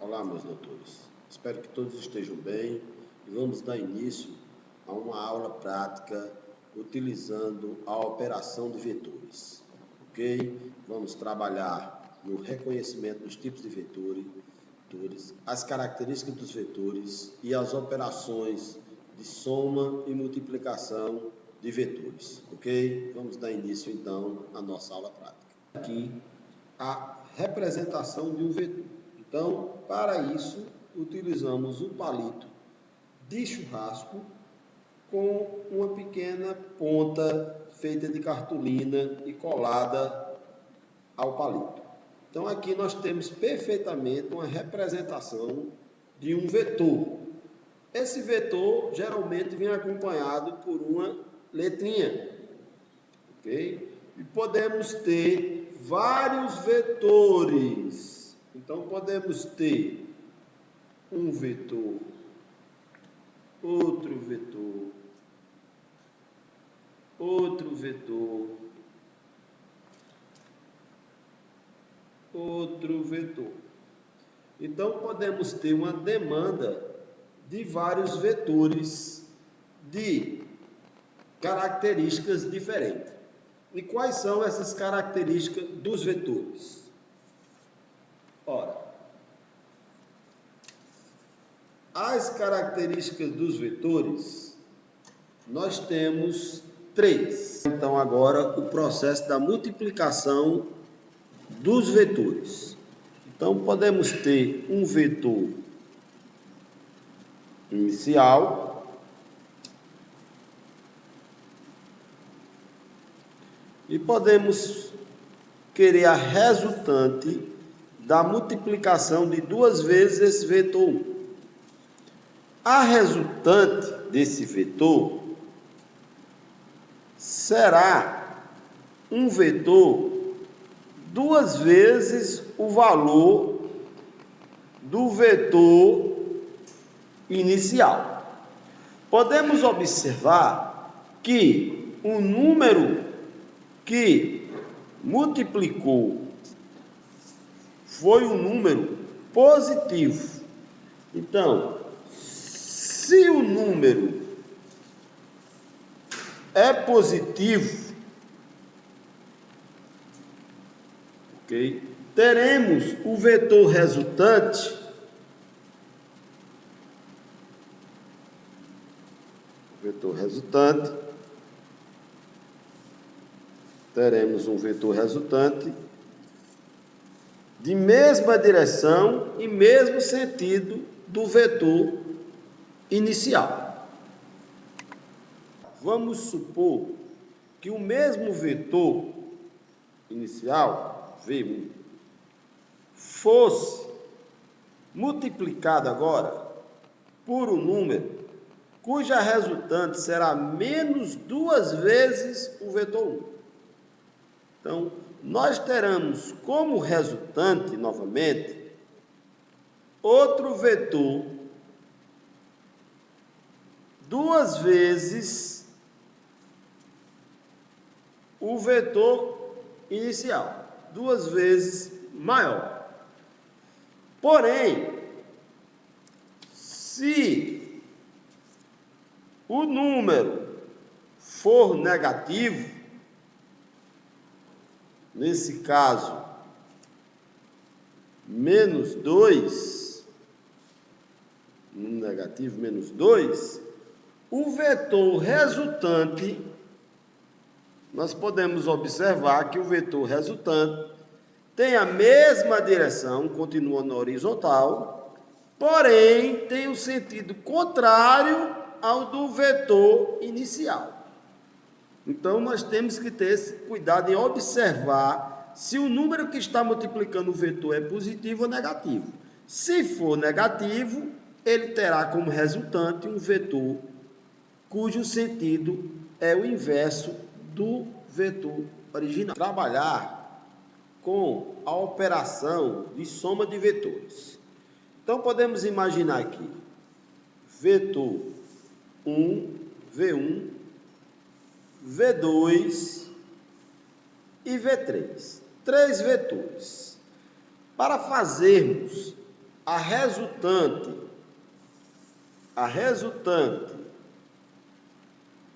Olá, meus doutores. Espero que todos estejam bem e vamos dar início a uma aula prática utilizando a operação de vetores. Ok? Vamos trabalhar no reconhecimento dos tipos de vetores, as características dos vetores e as operações de soma e multiplicação de vetores. Ok? Vamos dar início então à nossa aula prática. Aqui a representação de um vetor. Então, para isso, utilizamos um palito de churrasco com uma pequena ponta feita de cartolina e colada ao palito. Então, aqui nós temos perfeitamente uma representação de um vetor. Esse vetor geralmente vem acompanhado por uma letrinha, ok? E podemos ter vários vetores. Então, podemos ter um vetor, outro vetor, outro vetor, outro vetor. Então, podemos ter uma demanda de vários vetores de características diferentes. E quais são essas características dos vetores? Ora, as características dos vetores, nós temos três. Então, agora, o processo da multiplicação dos vetores. Então, podemos ter um vetor inicial, e podemos querer a resultante da multiplicação de duas vezes esse vetor 1. A resultante desse vetor será um vetor duas vezes o valor do vetor inicial. Podemos observar que o número que multiplicou foi um número positivo. Então, se o número é positivo, ok? Teremos o vetor resultante teremos um vetor resultante de mesma direção e mesmo sentido do vetor inicial. Vamos supor que o mesmo vetor inicial, V1, fosse multiplicado agora por um número cuja resultante será menos duas vezes o vetor 1. Então, nós teremos como resultante, novamente, outro vetor duas vezes o vetor inicial, duas vezes maior. Porém, se o número for negativo, nesse caso, menos 2, negativo menos 2, o vetor resultante, nós podemos observar que o vetor resultante tem a mesma direção, continua na horizontal, porém tem o sentido contrário ao do vetor inicial. Então, nós temos que ter esse cuidado em observar se o número que está multiplicando o vetor é positivo ou negativo. Se for negativo, ele terá como resultante um vetor cujo sentido é o inverso do vetor original. Trabalhar com a operação de soma de vetores. Então, podemos imaginar aqui vetor 1, V1, V2 e V3. Três vetores. Para fazermos a resultante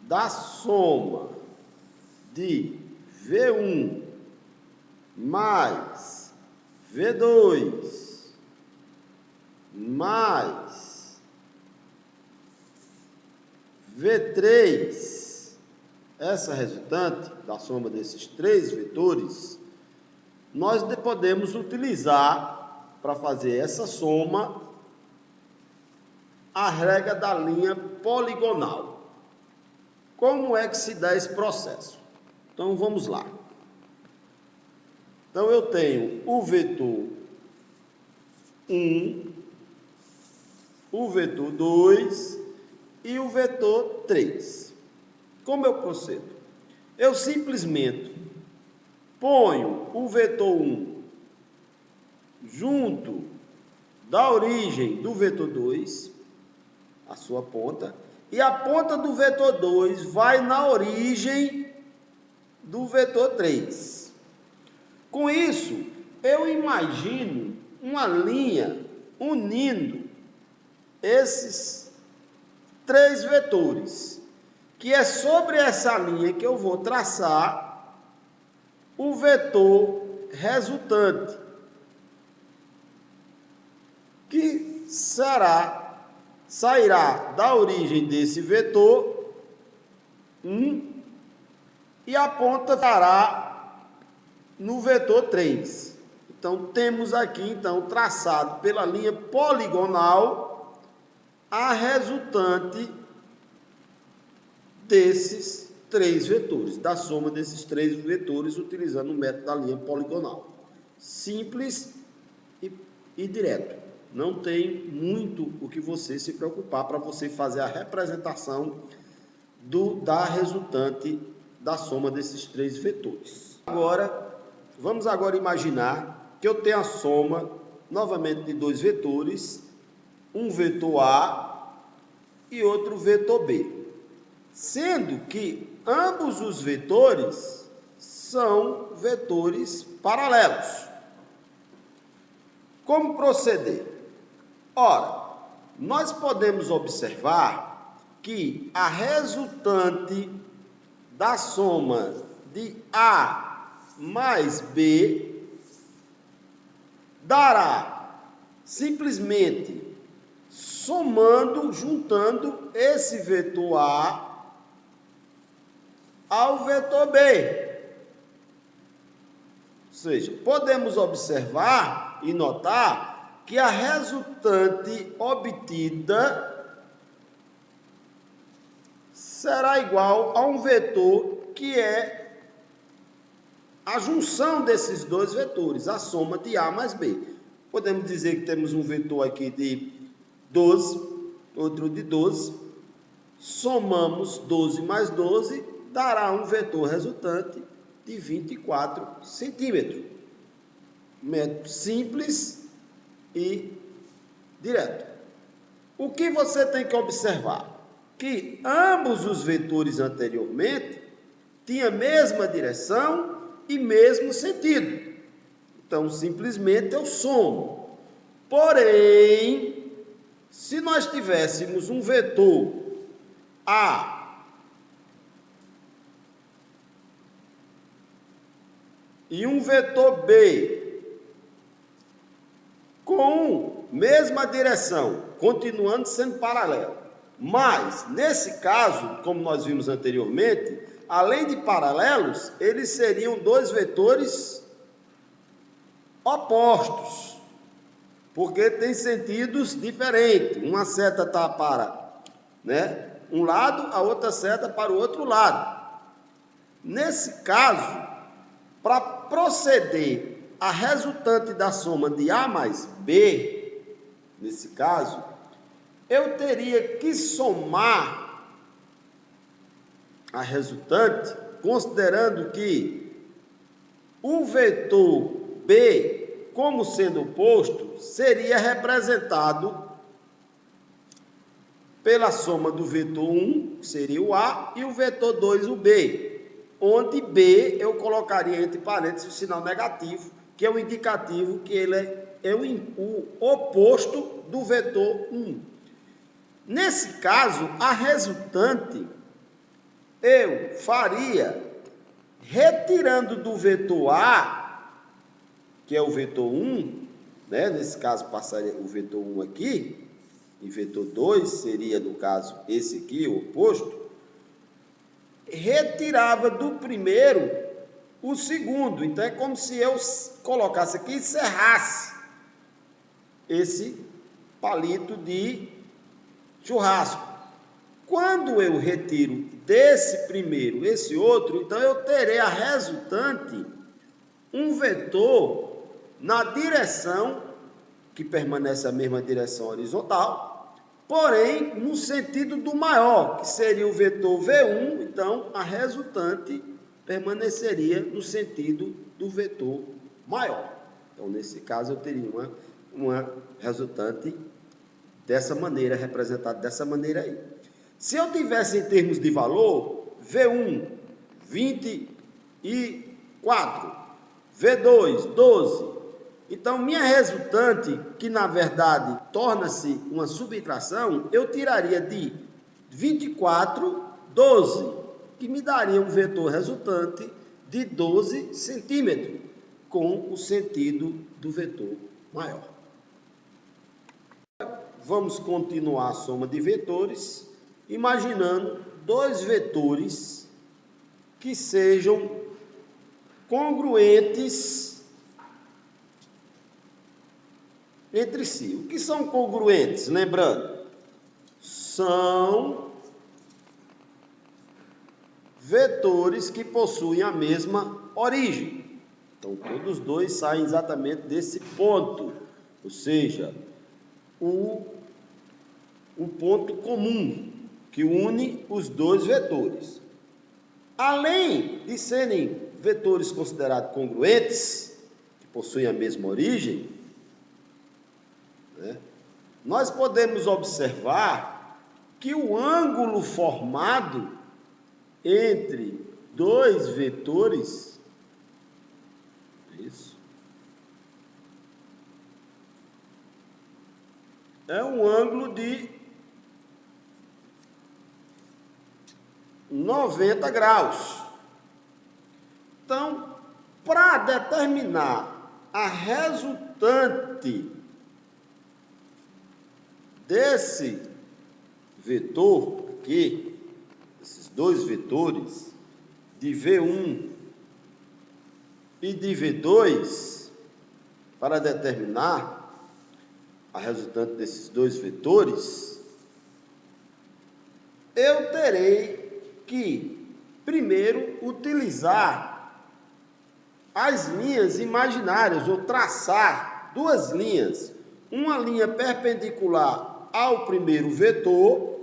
da soma de V1 mais V2 mais V3, essa resultante da soma desses três vetores, nós podemos utilizar para fazer essa soma a regra da linha poligonal. Como é que se dá esse processo? Então vamos lá. Então eu tenho o vetor 1, o vetor 2 e o vetor 3. Como eu procedo? Eu simplesmente ponho o vetor 1 junto da origem do vetor 2, a sua ponta, e a ponta do vetor 2 vai na origem do vetor 3. Com isso, eu imagino uma linha unindo esses três vetores, que é sobre essa linha que eu vou traçar o vetor resultante, que sairá da origem desse vetor 1 e a ponta estará no vetor 3. Então, temos aqui, traçado pela linha poligonal, a resultante desses três vetores, da soma desses três vetores, utilizando o método da linha poligonal. Simples e direto. Não tem muito o que você se preocupar para você fazer a representação da resultante da soma desses três vetores. Vamos agora imaginar que eu tenho a soma, novamente, de dois vetores, um vetor A e outro vetor B, sendo que ambos os vetores são vetores paralelos. Como proceder? Ora, nós podemos observar que a resultante da soma de A mais B dará simplesmente juntando esse vetor A ao vetor B. Ou seja, podemos observar e notar que a resultante obtida será igual a um vetor que é a junção desses dois vetores, a soma de A mais B. Podemos dizer que temos um vetor aqui de 12, outro de 12, somamos 12 mais 12, dará um vetor resultante de 24 centímetros. Método simples e direto. O que você tem que observar? Que ambos os vetores anteriormente tinham a mesma direção e mesmo sentido. Então, simplesmente eu somo. Porém, se nós tivéssemos um vetor A e um vetor B com mesma direção, continuando sendo paralelo, mas, nesse caso, como nós vimos anteriormente, além de paralelos, eles seriam dois vetores opostos, porque tem sentidos diferentes. Uma seta está para um lado, a outra seta para o outro lado. Nesse caso, para proceder a resultante da soma de A mais B, nesse caso, eu teria que somar a resultante, considerando que o vetor B, como sendo oposto, seria representado pela soma do vetor 1, que seria o A, e o vetor 2, o B, onde B eu colocaria entre parênteses o sinal negativo, que é o indicativo que ele o oposto do vetor 1. Nesse caso, a resultante eu faria retirando do vetor A, que é o vetor 1, né? Nesse caso passaria o vetor 1 aqui, e vetor 2 seria, no caso, esse aqui, o oposto, retirava do primeiro o segundo. Então, é como se eu colocasse aqui e serrasse esse palito de churrasco. Quando eu retiro desse primeiro esse outro, então eu terei a resultante um vetor na direção, que permanece a mesma direção horizontal, porém no sentido do maior, que seria o vetor V1, então a resultante permaneceria no sentido do vetor maior. Então, nesse caso, eu teria uma resultante dessa maneira, representada dessa maneira aí. Se eu tivesse em termos de valor, V1, 24, V2, 12. Então, minha resultante, que na verdade torna-se uma subtração, eu tiraria de 24, 12, que me daria um vetor resultante de 12 centímetros, com o sentido do vetor maior. Vamos continuar a soma de vetores, imaginando dois vetores que sejam congruentes entre si. O que são congruentes? Lembrando, são vetores que possuem a mesma origem. Então, todos dois saem exatamente desse ponto, ou seja, o ponto comum que une os dois vetores. Além de serem vetores considerados congruentes, que possuem a mesma origem, né, nós podemos observar que o ângulo formado entre dois vetores, é um ângulo de 90 graus. Então, para determinar a resultante desse vetor aqui, esses dois vetores, de V1 e de V2, para determinar a resultante desses dois vetores, eu terei que, primeiro, utilizar as linhas imaginárias, ou traçar duas linhas, uma linha perpendicular ao primeiro vetor,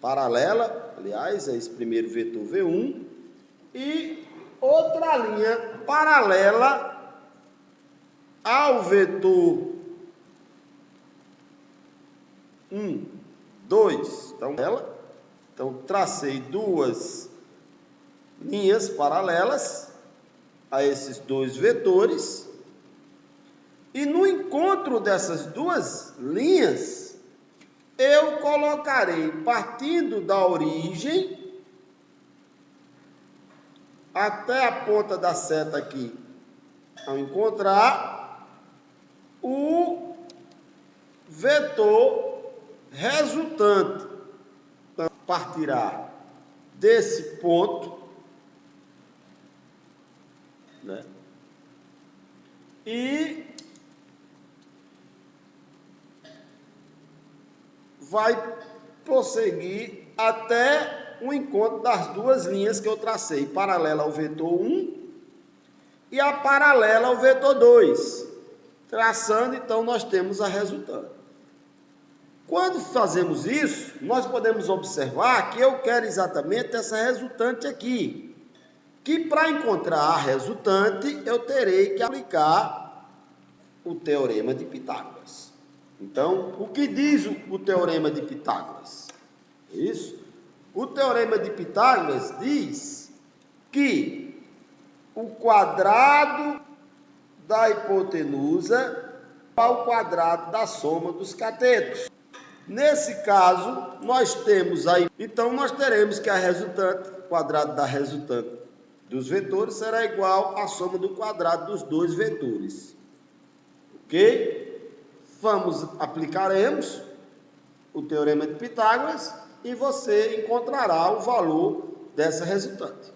paralela, aliás, a esse primeiro vetor V1, e outra linha paralela ao vetor 1, 2. Então, tracei duas linhas paralelas a esses dois vetores, e no encontro dessas duas linhas, eu colocarei, partindo da origem até a ponta da seta aqui, ao encontrar, o vetor resultante. Então, partirá desse ponto, né, e vai prosseguir até o encontro das duas linhas que eu tracei, paralela ao vetor 1 e a paralela ao vetor 2. Traçando, então, nós temos a resultante. Quando fazemos isso, nós podemos observar que eu quero exatamente essa resultante aqui, que para encontrar a resultante, eu terei que aplicar o teorema de Pitágoras. Então, o que diz o teorema de Pitágoras? Isso? O teorema de Pitágoras diz que o quadrado da hipotenusa ao quadrado da soma dos catetos. Nesse caso, nós temos aí, então nós teremos que a resultante, quadrado da resultante dos vetores será igual à soma do quadrado dos dois vetores. Ok? Aplicaremos o teorema de Pitágoras e você encontrará o valor dessa resultante.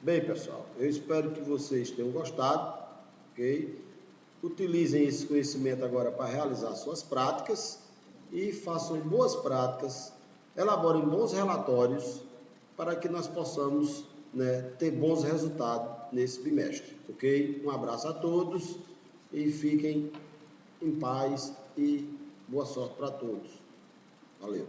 Bem, pessoal, eu espero que vocês tenham gostado, ok? Utilizem esse conhecimento agora para realizar suas práticas e façam boas práticas, elaborem bons relatórios para que nós possamos, né, ter bons resultados nesse bimestre, ok? Um abraço a todos e fiquem em paz e boa sorte para todos. Valeu!